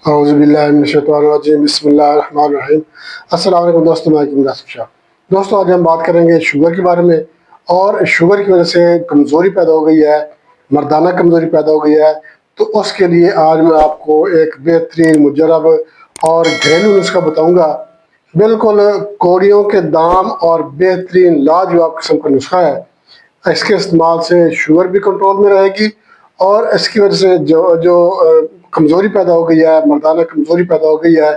औज़ुबिल्लाहिमिनश्शैतानिर्रजीम बिस्मिल्लाहिर्रहमानिर्रहीम। अस्सलाम वालेकुम दोस्तों, मैं इमरान शाह। दोस्तों, आज हम बात करेंगे शुगर के बारे में। और शुगर की वजह से कमज़ोरी पैदा हो गई है, मर्दाना कमज़ोरी पैदा हो गई है। तो उसके लिए आज मैं आपको एक बेहतरीन मुजरब और घरेलू नुस्खा बताऊंगा। बिल्कुल कौड़ियों के दाम और बेहतरीन लाजवाब किस्म का नुस्खा है। इसके इस्तेमाल से शुगर भी कंट्रोल में रहेगी और इसकी वजह से जो जो कमज़ोरी पैदा हो गई है, मर्दाना कमज़ोरी पैदा हो गई है,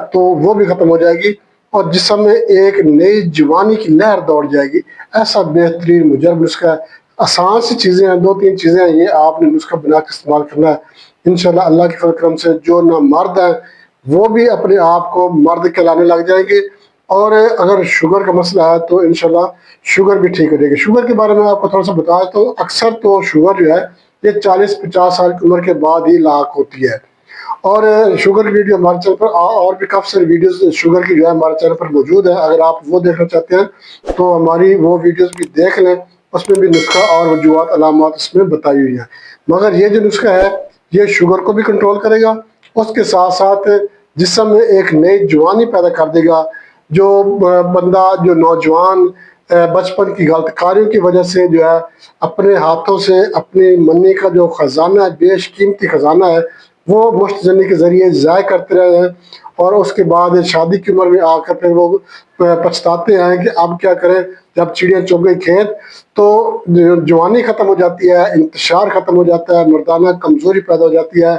तो वो भी ख़त्म हो जाएगी और जिस्म में एक नई जवानी की लहर दौड़ जाएगी। ऐसा बेहतरीन मुजरब नुस्खा है। आसान सी चीज़ें हैं, 2-3 चीज़ें हैं, ये आपने नुस्खा बना के इस्तेमाल करना है। इंशाल्लाह अल्लाह के फज़ल करम से जो ना मर्द हैं वो भी अपने आप को मर्द कहलाने लग जाएंगे। और अगर शुगर का मसला है तो इंशाल्लाह शुगर भी ठीक हो जाएगी। शुगर के बारे में आपको थोड़ा सा बता देता हूँ। अक्सर तो शुगर जो है ये 40-50 साल की उम्र के बाद ही लाक होती है। और शुगर की वीडियो हमारे चैनल पर और भी काफ़ी सारी वीडियोस शुगर की जो है हमारे चैनल पर मौजूद है। अगर आप वो देखना चाहते हैं तो हमारी वो वीडियोस भी देख लें, उसमें भी नुस्खा और वजूहात अलामात उसमें बताई हुई है। मगर ये जो नुस्खा है ये शुगर को भी कंट्रोल करेगा, उसके साथ साथ जिस्म में एक नई जवानी पैदा कर देगा। जो बंदा, जो नौजवान बचपन की गलतकारियों की वजह से जो है अपने हाथों से अपनी मनी का जो ख़जाना है, बेशकीमती ख़जाना है, वो मुश्त जनी के ज़रिए ज़ाय करते रहे हैं और उसके बाद शादी की उम्र में आकर फिर वो पछताते हैं कि अब क्या करें। जब चिड़िया चुग गई खेत तो जवानी ख़त्म हो जाती है, इंतशार ख़त्म हो जाता है, मर्दाना कमज़ोरी पैदा हो जाती है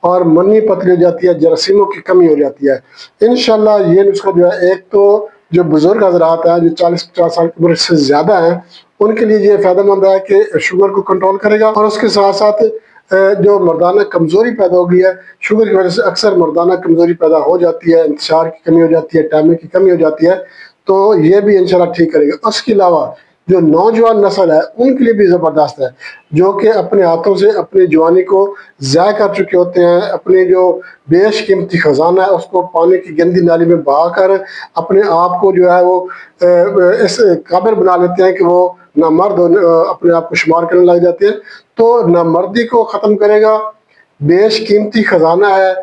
और मनी पतली हो जाती है, जरासीमों की कमी हो जाती है। इंशाल्लाह ये नुस्खा जो है, एक तो जो बुज़ुर्ग हज़रात हैं जो 40-50 साल की उम्र से ज़्यादा हैं उनके लिए ये फ़ायदेमंद है कि शुगर को कंट्रोल करेगा। और उसके साथ साथ जो मर्दाना कमज़ोरी पैदा हो गई है, शुगर की वजह से अक्सर मर्दाना कमज़ोरी पैदा हो जाती है, इंतशार की कमी हो जाती है, टाइमिंग की कमी हो जाती है, तो ये भी इंशाल्लाह ठीक करेगा। उसके अलावा जो नौजवान नस्ल है उनके लिए भी ज़बरदस्त है, जो कि अपने हाथों से अपनी जवानी को ज़ाय कर चुके होते हैं, अपने जो बेशकीमती ख़जाना है उसको पानी की गंदी नाली में बहाकर अपने आप को जो है वो इस काबिल बना लेते हैं कि वो नामर्द अपने आप को शुमार करने लग जाते हैं। तो नामर्दी को ख़त्म करेगा, बेशकीमती ख़जाना है,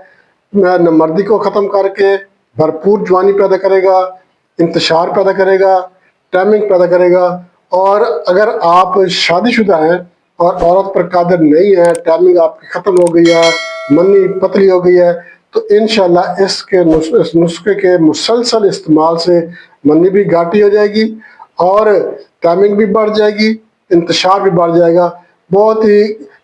नामर्दी को ख़त्म करके भरपूर जवानी पैदा करेगा, इंतशार पैदा करेगा, टाइमिंग पैदा करेगा। और अगर आप शादीशुदा हैं और औरत पर कादिर नहीं है, टाइमिंग आपकी ख़त्म हो गई है, मनी पतली हो गई है, तो इंशाल्लाह इस नुस्खे के मुसलसल इस्तेमाल से मनी भी घाटी हो जाएगी और टाइमिंग भी बढ़ जाएगी, इंतशार भी बढ़ जाएगा। बहुत ही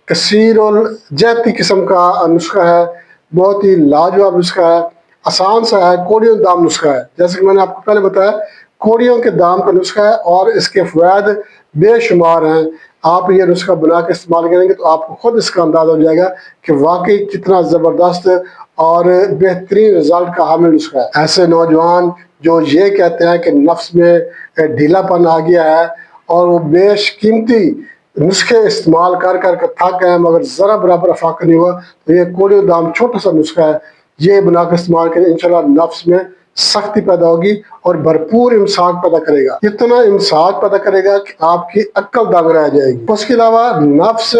कसीर और जहती किस्म का नुस्खा है, बहुत ही लाजवाब नुस्खा है, आसान सा है, कौड़ियों दाम नुस्खा है। जैसे कि मैंने आपको पहले बताया, कौड़ियों के दाम का नुस्खा है और इसके फ़वाद बेशुमार हैं। आप ये नुस्खा बना के इस्तेमाल करेंगे तो आपको खुद इसका अंदाज़ा हो जाएगा कि वाकई कितना ज़बरदस्त और बेहतरीन रिज़ल्ट का हामिल नुस्खा है। ऐसे नौजवान जो ये कहते हैं कि नफ्स में ढीलापन आ गया है और वो बेशकीमती नुस्खे इस्तेमाल कर कर के थक गए मगर ज़रा बराबर अफाक नहीं हुआ, तो ये कौड़ियों दाम छोटा सा नुस्खा है, ये बना कर इस्तेमाल करें। इंशाल्लाह नफ्स में सख्ती पैदा होगी और भरपूर इमसाक पैदा करेगा। इतना इमसाक पैदा करेगा कि आपकी अक्ल दंग रह जाएगी। उसके अलावा नफ्स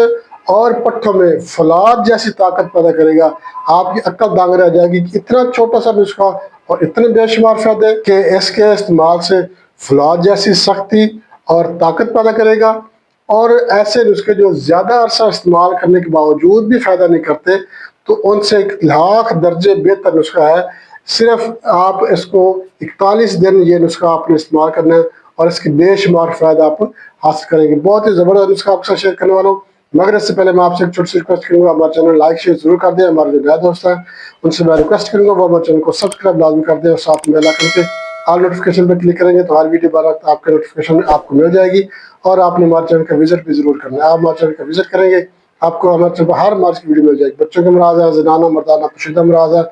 और पट्ठों में फौलाद जैसी ताकत पैदा करेगा, आपकी अक्ल दंग रह जाएगी कि इतना छोटा सा नुस्खा और इतने बेशुमार फायदे कि इसके इस्तेमाल से फौलाद जैसी सख्ती और ताकत पैदा करेगा। और ऐसे नुस्खे जो ज़्यादा अरसा इस्तेमाल करने के बावजूद भी फ़ायदा नहीं करते, तो उनसे 1,00,000 दर्जे बेहतर नुस्खा है। सिर्फ आप इसको 41 दिन ये नुस्खा आपने इस्तेमाल करना है और इसकी बेशुमार फ़ायदा आप हासिल करेंगे। बहुत ही ज़बरदस्त नुस्खा आपके साथ शेयर करने वाला हूँ। मगर इससे पहले मैं आपसे एक छोटी सी रिक्वेस्ट करूँगा, हमारे चैनल लाइक शेयर ज़रूर कर दें। हमारे जो नए दोस्त हैं उनसे मैं रिक्वेस्ट करूँगा वो हमारे चैनल को सब्सक्राइब लाजमी कर दें और साथ में बेल आइकन पे ऑल नोटिफिकेशन पर क्लिक करेंगे तो हर वीडियो बार आपके नोटिफिकेशन आपको मिल जाएगी। और आपने हमारे चैनल का विजिट भी ज़रूर करना है। आप हमारे चैनल का विजिट करेंगे आपको हमारे चैनल पर हर मर्ज की वीडियो मिल जाएगी। बच्चों के मराज है, ज़नाना मर्दाना पोशीदा मराज है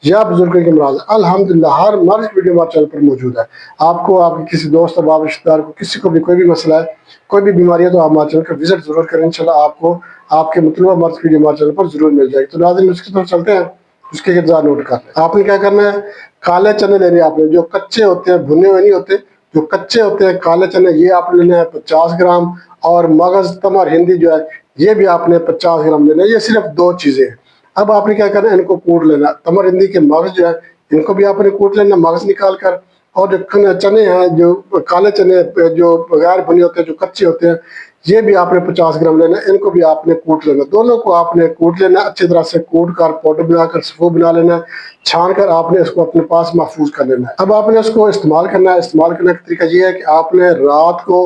या बुजुर्गों के मराज है, अल्हम्दुलिल्लाह हर मर्ज की वीडियो हमारे चैनल पर मौजूद है। आपको आपके किसी दोस्त बाब रिश्तेदार को किसी को भी कोई भी मसला है, कोई भी बीमारी है, तो आप हमारे चैनल का विजिट ज़रूर करें। इंशाल्लाह आपको आपके मतलूबा मर्ज की वीडियो हमारे चैनल पर ज़रूर मिल जाएगी। तो नाज़रीन उसकी तरफ चलते हैं, उसके इंतजार नोट कर लें। आपने क्या करना है, काले चने लेने आपने, जो कच्चे होते हैं, भुने हुए नहीं होते, जो कच्चे होते हैं काले चने, ये आपने लेने हैं 50 ग्राम। और मगज़, तमर, हिंदी जो है ये भी आपने 50 ग्राम लेना है। ये सिर्फ 2 चीज़ें हैं। अब आपने क्या करना है, इनको कूट लेना। तमरिंदी के मगज जो है इनको भी आपने कूट लेना, मगज निकाल कर। और जो चने हैं, जो काले चने जो बगैर भुने होते हैं, जो कच्चे होते हैं, ये भी आपने 50 ग्राम लेना, इनको भी आपने कूट लेना। दोनों को आपने कूट लेना, अच्छी तरह से कूट कर पाउडर बनाकर सफू बना लेना। छान कर आपने इसको अपने पास महफूज कर लेना है। अब आपने इसको इस्तेमाल करना है। इस्तेमाल करने का तरीका ये है कि आपने रात को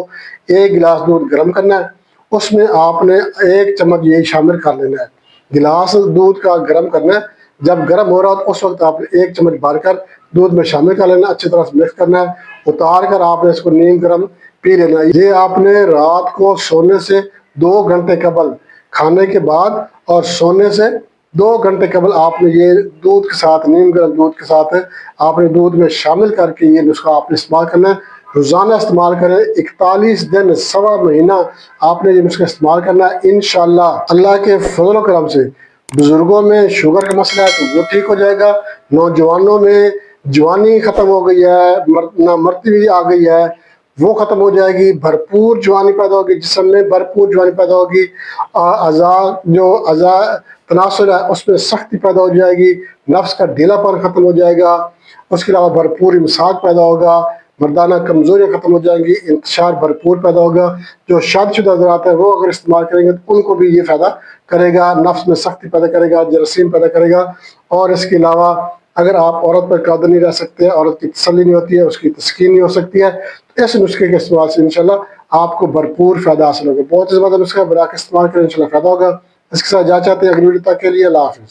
1 गिलास दूध गर्म करना है, उसमें आपने 1 चम्मच ये शामिल कर लेना है। गिलास दूध का गर्म करना है, जब गर्म हो रहा हो तो उस वक्त आपने 1 चम्मच भरकर दूध में शामिल कर लेना, अच्छी तरह से मिक्स करना है। उतार कर आपने इसको नीम गर्म पी लेना है। ये आपने रात को सोने से 2 घंटे कबल, खाने के बाद और सोने से 2 घंटे कबल आपने ये दूध के साथ, नीम गर्म दूध के साथ आपने दूध में शामिल करके ये नुस्खा आपने इस्तेमाल करना है। रोज़ाना इस्तेमाल करें, 41 दिन, सवा महीना आपने ये नुस्खा इस्तेमाल करना है। इंशाअल्लाह अल्लाह के फजल व करम से बुजुर्गों में शुगर का मसला है तो वो ठीक हो जाएगा। नौजवानों में जवानी ख़त्म हो गई है, मरती हुई आ गई है, वो ख़त्म हो जाएगी। भरपूर जवानी पैदा होगी, जिस्म में भरपूर जवानी पैदा होगी। अज़ा तनासुर है उसमें सख्ती पैदा हो जाएगी, नफ्स का ढीलापन ख़त्म हो जाएगा। उसके अलावा भरपूर इमसाक पैदा होगा, मर्दाना कमज़ोरियाँ ख़त्म हो जाएंगी, इंतशार भरपूर पैदा होगा। जो शादीशुदा हज़रात हैं वो अगर इस्तेमाल करेंगे तो उनको भी ये फ़ायदा करेगा, नफ्स में सख्ती पैदा करेगा, जरासीम पैदा करेगा। और इसके अलावा अगर आप औरत पर कादर नहीं रह सकते, औरत की तसल्ली नहीं होती है, उसकी तस्कीन नहीं हो सकती है, तो इस नुस्खे के इस्तेमाल से इंशाल्लाह आपको भरपूर फ़ायदा हासिल होगा। बहुत ही ज़्यादा नुस्खा बना के इस्तेमाल करें, इंशाल्लाह फ़ायदा होगा। इसके साथ जा चाहते हैं अगली वीडियो तक के लिए अल्लाह हाफ़िज़।